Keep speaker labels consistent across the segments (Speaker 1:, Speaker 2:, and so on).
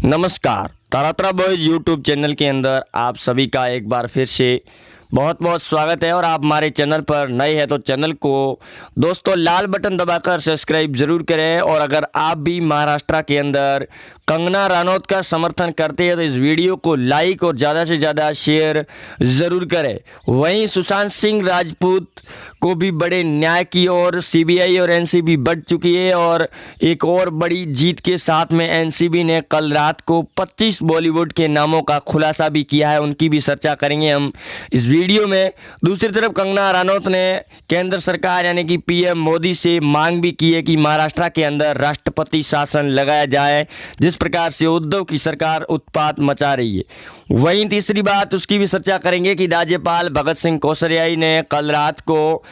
Speaker 1: नमस्कार, Taratara boys YouTube channel के अंदर आप सभी का एक बार फिर से बहुत बहुत स्वागत है। और आप हमारे चैनल पर नए हैं तो चैनल को दोस्तों लाल बटन दबाकर सब्सक्राइब ज़रूर करें। और अगर आप भी महाराष्ट्र के अंदर कंगना रनौत का समर्थन करते हैं तो इस वीडियो को लाइक और ज़्यादा से ज़्यादा शेयर ज़रूर करें। वहीं सुशांत सिंह राजपूत को भी बड़े न्याय की ओर सीबीआई और एनसीबी बढ़ चुकी है। और एक और बड़ी जीत के साथ में एनसीबी ने कल रात को 25 बॉलीवुड के नामों का खुलासा भी किया है, उनकी भी चर्चा करेंगे हम इस वीडियो में। दूसरी तरफ कंगना रनौत ने केंद्र सरकार यानी कि पीएम मोदी से मांग भी की है कि महाराष्ट्र के अंदर राष्ट्रपति शासन लगाया जाए, जिस प्रकार से उद्धव की सरकार उत्पात मचा रही है। वहीं तीसरी बात उसकी भी चर्चा करेंगे कि राज्यपाल भगत सिंह कोश्यारी ने कल रात को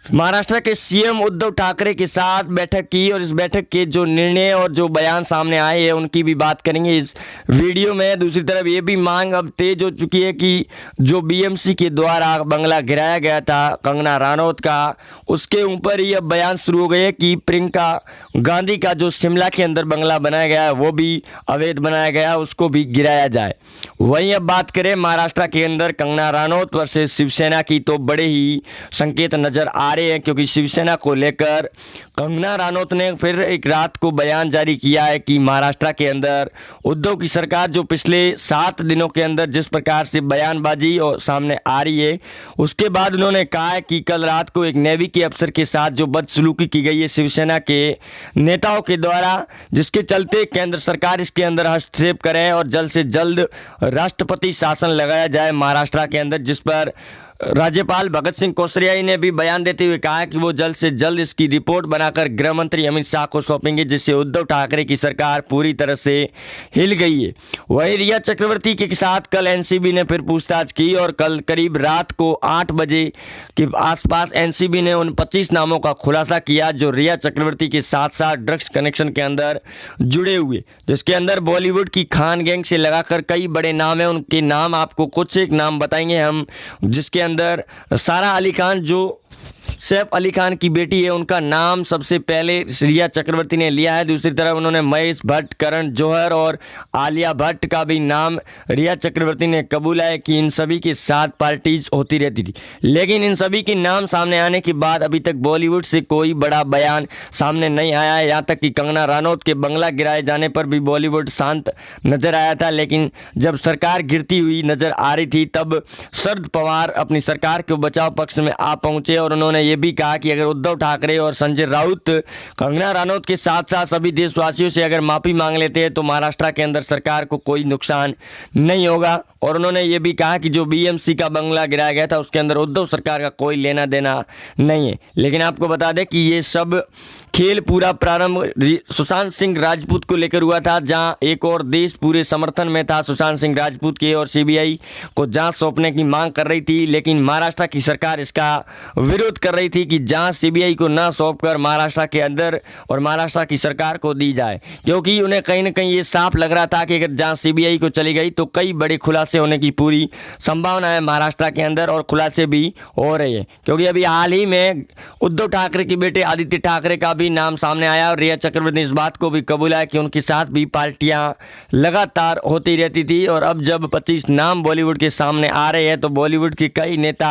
Speaker 1: महाराष्ट्र के सीएम उद्धव ठाकरे के साथ बैठक की और इस बैठक के जो निर्णय और जो बयान सामने आए हैं उनकी भी बात करेंगे इस वीडियो में। दूसरी तरफ ये भी मांग अब तेज हो चुकी है कि जो बीएमसी के द्वारा बंगला गिराया गया था कंगना रनौत का, उसके ऊपर ही अब बयान शुरू हो गए हैं कि प्रियंका गांधी का जो शिमला के अंदर बंगला बनाया गया है वो भी अवैध बनाया गया, उसको भी गिराया जाए। वहीं अब बात करें महाराष्ट्र के अंदर कंगना रनौत वर्सेस शिवसेना की, तो बड़े ही संकेत नजर आ रहे हैं, क्योंकि शिवसेना को लेकर कंगना रनौत ने फिर एक रात को बयान जारी किया है कि महाराष्ट्र के अंदर उद्धव की सरकार जो पिछले 7 दिनों के अंदर जिस प्रकार से बयानबाजी और सामने आ रही है, उसके बाद उन्होंने कहा है कि कल रात को एक नेवी के अफसर के साथ जो बदसलूकी की गई है शिवसेना के नेताओं के द्वारा, जिसके चलते केंद्र सरकार इसके अंदर हस्तक्षेप करे और जल्द से जल्द राष्ट्रपति शासन लगाया जाए महाराष्ट्र के अंदर, जिस पर राज्यपाल भगत सिंह कोश्यारी ने भी बयान देते हुए कहा कि वो जल्द से जल्द इसकी रिपोर्ट बनाकर गृह मंत्री अमित शाह को सौंपेंगे, जिससे उद्धव ठाकरे की सरकार पूरी तरह से हिल गई है। वहीं रिया चक्रवर्ती के साथ कल एनसीबी ने फिर पूछताछ की और कल करीब रात को 8 बजे के आसपास एनसीबी ने उन 25 नामों का खुलासा किया जो रिया चक्रवर्ती के साथ साथ ड्रग्स कनेक्शन के अंदर जुड़े हुए, जिसके अंदर बॉलीवुड की खान गैंग से लगाकर कई बड़े नाम हैं। उनके नाम आपको कुछ एक नाम बताएंगे हम, जिसके अंदर सारा अली खान जो सैफ अली खान की बेटी है उनका नाम सबसे पहले रिया चक्रवर्ती ने लिया है। दूसरी तरफ उन्होंने महेश भट्ट, करण जौहर और आलिया भट्ट का भी नाम रिया चक्रवर्ती ने कबूला है कि इन सभी के साथ पार्टीज होती रहती थी। लेकिन इन सभी के नाम सामने आने के बाद अभी तक बॉलीवुड से कोई बड़ा बयान सामने नहीं आया है। यहाँ तक कि कंगना रनौत के बंगला गिराए जाने पर भी बॉलीवुड शांत नजर आया था, लेकिन जब सरकार गिरती हुई नजर आ रही थी तब शरद पवार अपनी सरकार के बचाव पक्ष में आ पहुंचे और उन्होंने ये भी कहा कि अगर उद्धव ठाकरे और संजय राउत कंगना रनौत के साथ साथ सभी देशवासियों से अगर माफी मांग लेते हैं तो महाराष्ट्र के अंदर सरकार को कोई नुकसान नहीं होगा। और उन्होंने ये भी कहा कि जो बीएमसी का बंगला गिराया गया था उसके अंदर उद्धव सरकार का कोई लेना देना नहीं है। लेकिन आपको बता दें कि ये सब खेल पूरा प्रारंभ सुशांत सिंह राजपूत को लेकर हुआ था, जहां एक और देश पूरे समर्थन में था सुशांत सिंह राजपूत के और सीबीआई को जांच सौंपने की मांग कर रही थी। लेकिन महाराष्ट्र की सरकार इसका विरोध कर रही थी कि जांच सीबीआई को ना सौंपकर महाराष्ट्र के अंदर और महाराष्ट्र की सरकार को दी जाए, क्योंकि उन्हें कहीं ना कहीं ये साफ लग रहा था कि अगर जांच सीबीआई को चली गई तो कई बड़े खुलासे होने की पूरी संभावना है महाराष्ट्र के अंदर और खुलासे भी हो रहे हैं। क्योंकि अभी हाल ही में उद्धव ठाकरे के बेटे आदित्य ठाकरे का भी नाम सामने आया और रिया चक्रवर्ती ने इस बात को भी कबूला है कि उनके साथ भी पार्टियां लगातार होती रहती थी। और अब जब 25 नाम बॉलीवुड के सामने आ रहे हैं तो बॉलीवुड के कई नेता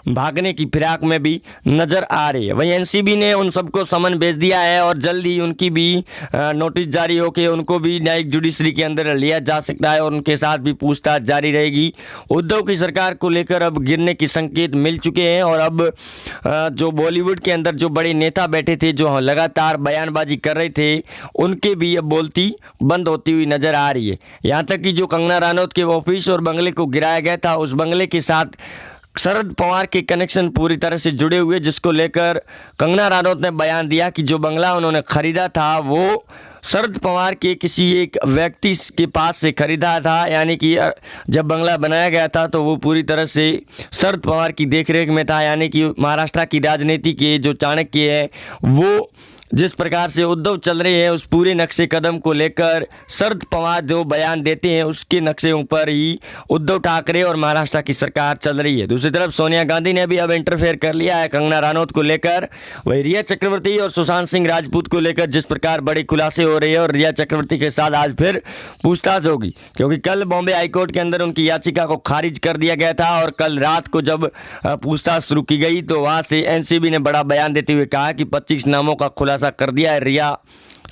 Speaker 1: भागने की फिराक में भी नजर आ रही है। वहीं एनसीबी ने उन सबको समन भेज दिया है और जल्द ही उनकी भी नोटिस जारी होकर उनको भी न्यायिक जुडिशरी के अंदर लिया जा सकता है और उनके साथ भी पूछताछ जारी रहेगी। उद्धव की सरकार को लेकर अब गिरने के संकेत मिल चुके हैं और अब जो बॉलीवुड के अंदर जो बड़े नेता बैठे थे जो लगातार बयानबाजी कर रहे थे उनके भी अब बोलती बंद होती हुई नजर आ रही है। यहाँ तक कि जो कंगना रनौत के ऑफिस और बंगले को गिराया गया था उस बंगले के साथ शरद पवार के कनेक्शन पूरी तरह से जुड़े हुए, जिसको लेकर कंगना रनौत ने बयान दिया कि जो बंगला उन्होंने खरीदा था वो शरद पवार के किसी एक व्यक्ति के पास से खरीदा था, यानी कि जब बंगला बनाया गया था तो वो पूरी तरह से शरद पवार की देखरेख में था। यानी कि महाराष्ट्र की राजनीति के जो चाणक्य है वो जिस प्रकार से उद्धव चल रहे हैं उस पूरे नक्शे कदम को लेकर शरद पवार जो बयान देते हैं उसके नक्शे पर ही उद्धव ठाकरे और महाराष्ट्र की सरकार चल रही है। दूसरी तरफ सोनिया गांधी ने भी अब इंटरफेयर कर लिया है कंगना रनौत को लेकर। वही रिया चक्रवर्ती और सुशांत सिंह राजपूत को लेकर जिस प्रकार बड़े खुलासे हो रहे हैं और रिया चक्रवर्ती के साथ आज फिर पूछताछ होगी, क्योंकि कल बॉम्बे हाईकोर्ट के अंदर उनकी याचिका को खारिज कर दिया गया था और कल रात को जब पूछताछ शुरू की गई तो वहां से एनसीबी ने बड़ा बयान देते हुए कहा कि 25 नामों का खुलासा कर दिया है रिया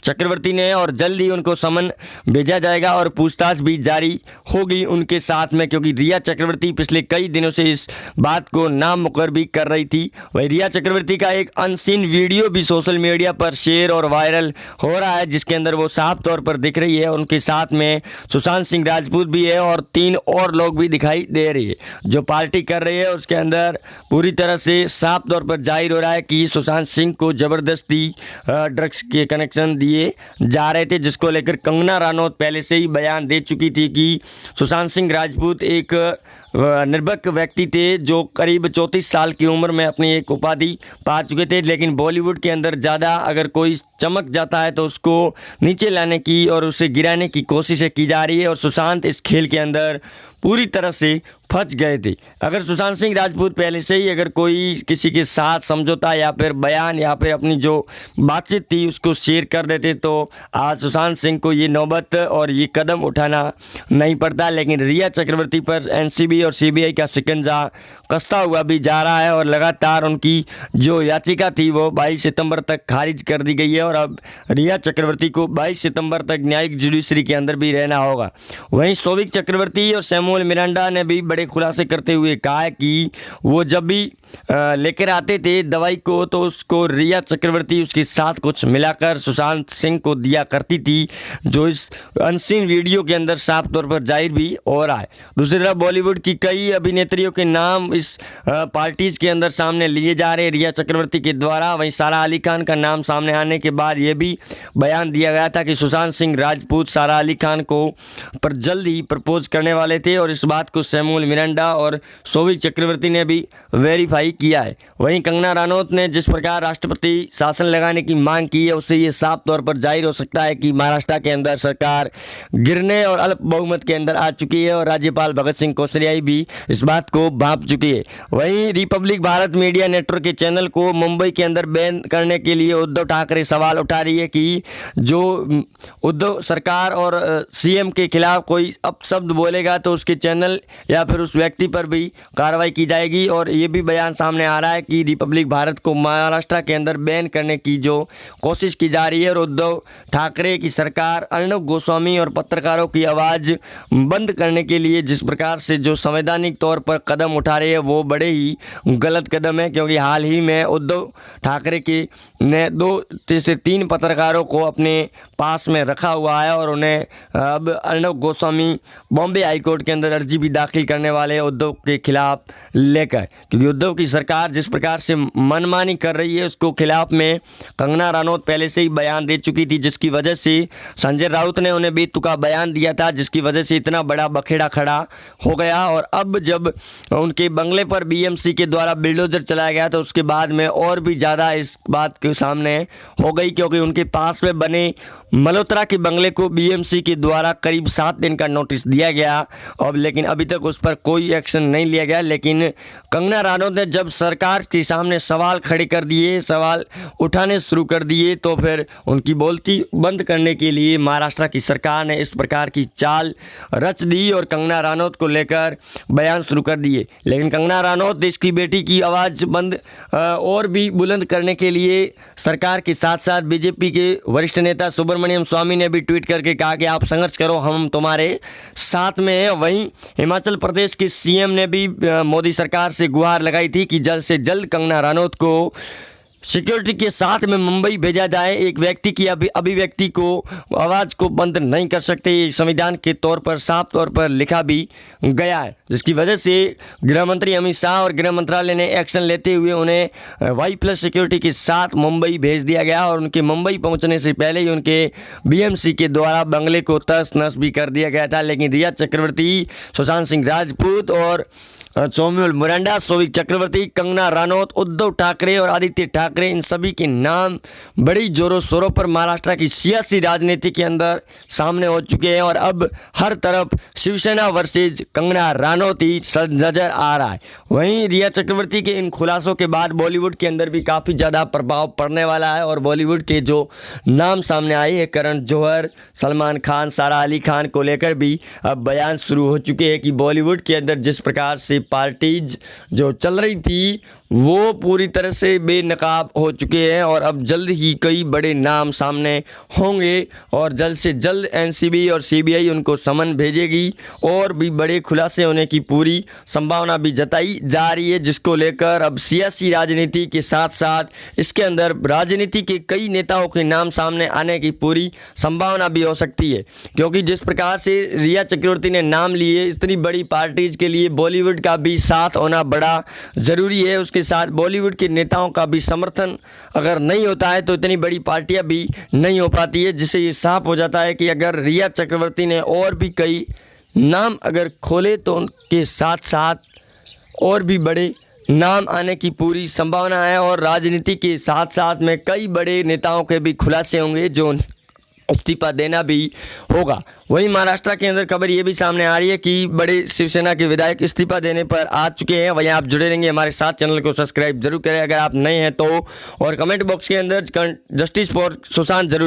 Speaker 1: चक्रवर्ती ने और जल्द ही उनको समन भेजा जाएगा और पूछताछ भी जारी होगी उनके साथ में, क्योंकि रिया चक्रवर्ती पिछले कई दिनों से इस बात को नामुकर भी कर रही थी। वही रिया चक्रवर्ती का एक अनसीन वीडियो भी सोशल मीडिया पर शेयर और वायरल हो रहा है, जिसके अंदर वो साफ तौर पर दिख रही है। उनके साथ में सुशांत सिंह राजपूत भी है और 3 और लोग भी दिखाई दे रही है जो पार्टी कर रही है। उसके अंदर पूरी तरह से साफ तौर पर जाहिर हो रहा है कि सुशांत सिंह को ज़बरदस्ती ड्रग्स के कनेक्शन दिए जा रहे थे, जिसको लेकर कंगना रनौत पहले से ही बयान दे चुकी थी कि सुशांत सिंह राजपूत एक निर्भक व्यक्ति थे जो करीब 34 साल की उम्र में अपनी एक उपाधि पा चुके थे। लेकिन बॉलीवुड के अंदर ज़्यादा अगर कोई चमक जाता है तो उसको नीचे लाने की और उसे गिराने की कोशिशें की जा रही है और सुशांत इस खेल के अंदर पूरी तरह से फंस गए थे। अगर सुशांत सिंह राजपूत पहले से ही अगर कोई किसी के साथ समझौता या फिर बयान या फिर अपनी जो बातचीत थी उसको शेयर कर देते तो आज सुशांत सिंह को ये नौबत और ये कदम उठाना नहीं पड़ता। लेकिन रिया चक्रवर्ती पर एनसीबी और सीबीआई का शिकंजा कसता हुआ भी जा रहा है और लगातार उनकी जो याचिका थी वो 22 सितंबर तक खारिज कर दी गई है और अब रिया चक्रवर्ती को 22 सितंबर तक न्यायिक जुडिशरी के अंदर भी रहना होगा। वहीं सौविक चक्रवर्ती और सैमुअल मिरांडा ने भी बड़े खुलासे करते हुए कहा है कि वो जब भी लेकर आते थे दवाई को तो उसको रिया चक्रवर्ती उसके साथ कुछ मिलाकर सुशांत सिंह को दिया करती थी, जो इस अनसीन वीडियो के अंदर साफ तौर पर जाहिर भी हो रहा है। दूसरी तरफ बॉलीवुड की कई अभिनेत्रियों के नाम इस पार्टीज के अंदर सामने लिए जा रहे रिया चक्रवर्ती के द्वारा। वहीं सारा अली खान का नाम सामने आने के बाद ये भी बयान दिया गया था कि सुशांत सिंह राजपूत सारा अली खान को पर जल्द ही प्रपोज करने वाले थे और इस बात को सैमुअल मिरांडा और सौविक चक्रवर्ती ने भी वेरीफाई किया है। वहीं कंगना रनौत ने जिस प्रकार राष्ट्रपति शासन लगाने की मांग की है उससे ये साफ तौर पर जाहिर हो सकता है कि महाराष्ट्र के अंदर सरकार गिरने और अल्प बहुमत के अंदर आ चुकी है और राज्यपाल भगत सिंह कोश्यारी भी इस बात को भांप चुकी है। वहीं रिपब्लिक भारत मीडिया नेटवर्क के चैनल को मुंबई के अंदर बैन करने के लिए उद्धव ठाकरे सवाल उठा रही है कि जो उद्धव सरकार और सीएम के खिलाफ कोई अपशब्द बोलेगा तो उसके चैनल या फिर उस व्यक्ति पर भी कार्रवाई की जाएगी। और ये भी बयान सामने आ रहा है कि रिपब्लिक भारत को महाराष्ट्र के अंदर बैन करने की जो कोशिश की जा रही है और उद्धव ठाकरे की सरकार अर्णब गोस्वामी और पत्रकारों की आवाज़ बंद करने के लिए जिस प्रकार से जो संवैधानिक तौर पर कदम उठा रही है वो बड़े ही गलत कदम है, क्योंकि हाल ही में उद्धव ठाकरे के ने 2 से 3 पत्रकारों को अपने पास में रखा हुआ है और उन्हें अब अर्णब गोस्वामी बॉम्बे हाईकोर्ट के अंदर अर्जी भी दाखिल करने वाले उद्धव के खिलाफ लेकर, क्योंकि उद्धव की सरकार जिस प्रकार से मनमानी कर रही है उसको खिलाफ में कंगना रनौत पहले से ही बयान दे चुकी थी, जिसकी वजह से संजय राउत ने उन्हें बेतुका बयान दिया था, जिसकी वजह से इतना बड़ा बखेड़ा खड़ा हो गया। और अब जब उनके बंगले पर बीएमसी के द्वारा बिल्डोजर चलाया गया तो उसके बाद में और भी ज़्यादा इस बात के सामने हो गई, क्योंकि उनके पास में बने मल्होत्रा के बंगले को बीएमसी के द्वारा करीब 7 दिन का नोटिस दिया गया अब, लेकिन अभी तक उस पर कोई एक्शन नहीं लिया गया। लेकिन कंगना रनौत ने जब सरकार के सामने सवाल खड़े कर दिए, सवाल उठाने शुरू कर दिए, तो फिर उनकी बोलती बंद करने के लिए महाराष्ट्र की सरकार ने इस प्रकार की चाल रच दी और कंगना रनौत को लेकर बयान शुरू कर दिए। लेकिन कंगना रनौत देश की बेटी की आवाज़ बंद और भी बुलंद करने के लिए सरकार के साथ साथ बीजेपी के वरिष्ठ नेता सुब्रमण्यम स्वामी ने भी ट्वीट करके कहा कि आप संघर्ष करो, हम तुम्हारे साथ में हैं। वहीं हिमाचल प्रदेश के सीएम ने भी मोदी सरकार से गुहार लगाई थी कि जल्द से जल्द कंगना रनौत को सिक्योरिटी के साथ में मुंबई भेजा जाए। एक व्यक्ति की अभिव्यक्ति को आवाज़ को बंद नहीं कर सकते, ये संविधान के तौर पर साफ तौर पर लिखा भी गया है, जिसकी वजह से गृह मंत्री अमित शाह और गृह मंत्रालय ने एक्शन लेते हुए उन्हें Y+ सिक्योरिटी के साथ मुंबई भेज दिया गया और उनके मुंबई पहुंचने से पहले ही उनके बीएमसी के द्वारा बंगले को तहस नहस भी कर दिया गया था। लेकिन रिया चक्रवर्ती, सुशांत सिंह राजपूत और सौम्य मुरंडा, सौविक चक्रवर्ती, कंगना रनौत, उद्धव ठाकरे और आदित्य ठाकरे, इन सभी के नाम बड़ी जोरों शोरों पर महाराष्ट्र की सियासी राजनीति के अंदर सामने हो चुके हैं और अब हर तरफ शिवसेना वर्सेज कंगना रनौत ही नजर आ रहा है। वहीं रिया चक्रवर्ती के इन खुलासों के बाद बॉलीवुड के अंदर भी काफ़ी ज़्यादा प्रभाव पड़ने वाला है और बॉलीवुड के जो नाम सामने आए हैं, करण जौहर, सलमान खान, सारा अली खान को लेकर भी अब बयान शुरू हो चुके हैं कि बॉलीवुड के अंदर जिस प्रकार से पार्टीज जो चल रही थी वो पूरी तरह से बेनकाब हो चुके हैं और अब जल्द ही कई बड़े नाम सामने होंगे और जल्द से जल्द एनसीबी और सीबीआई उनको समन भेजेगी और भी बड़े खुलासे होने की पूरी संभावना भी जताई जा रही है, जिसको लेकर अब सियासी राजनीति के साथ साथ इसके अंदर राजनीति के कई नेताओं के नाम सामने आने की पूरी संभावना भी हो सकती है। क्योंकि जिस प्रकार से रिया चक्रवर्ती ने नाम लिए, इतनी बड़ी पार्टीज के लिए बॉलीवुड का भी साथ होना बड़ा ज़रूरी है, उसके साथ बॉलीवुड के नेताओं का भी समर्थन अगर नहीं होता है तो इतनी बड़ी पार्टियां भी नहीं हो पाती है, जिससे ये साफ हो जाता है कि अगर रिया चक्रवर्ती ने और भी कई नाम अगर खोले तो उनके साथ साथ और भी बड़े नाम आने की पूरी संभावना है और राजनीति के साथ साथ में कई बड़े नेताओं के भी खुलासे होंगे जो इस्तीफा देना भी होगा। वहीं महाराष्ट्र के अंदर खबर ये भी सामने आ रही है कि बड़े शिवसेना के विधायक इस्तीफा देने पर आ चुके हैं। वहीं आप जुड़े रहेंगे हमारे साथ, चैनल को सब्सक्राइब जरूर करें अगर आप नए हैं तो, और कमेंट बॉक्स के अंदर जस्टिस फॉर सुशांत जरूर